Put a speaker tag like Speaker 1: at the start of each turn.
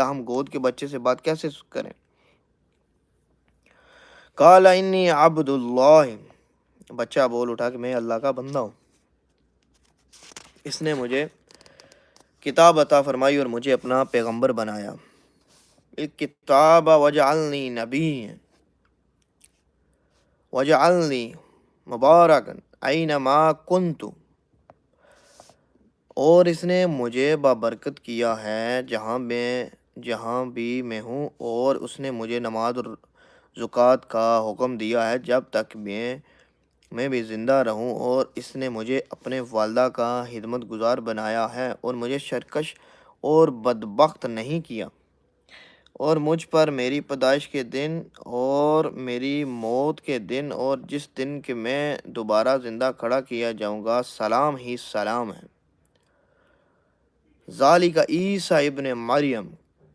Speaker 1: ہم گود کے بچے سے بات کیسے کریں؟ قال انی عبد اللہ، بچہ بول اٹھا کہ میں اللہ کا بندہ ہوں، اس نے مجھے کتاب عطا فرمائی اور مجھے اپنا پیغمبر بنایا، الکتاب وجعلنی نبی وجعلنی مبارکن اینما کنت، اور اس نے مجھے بابرکت کیا ہے جہاں بھی میں ہوں، اور اس نے مجھے نماز اور زکوٰۃ کا حکم دیا ہے جب تک میں بھی زندہ رہوں، اور اس نے مجھے اپنے والدہ کا خدمت گزار بنایا ہے اور مجھے سرکش اور بدبخت نہیں کیا، اور مجھ پر میری پیدائش کے دن اور میری موت کے دن اور جس دن کہ میں دوبارہ زندہ کھڑا کیا جاؤں گا سلام ہی سلام ہے۔ ذالک عیسیٰ ابن مریم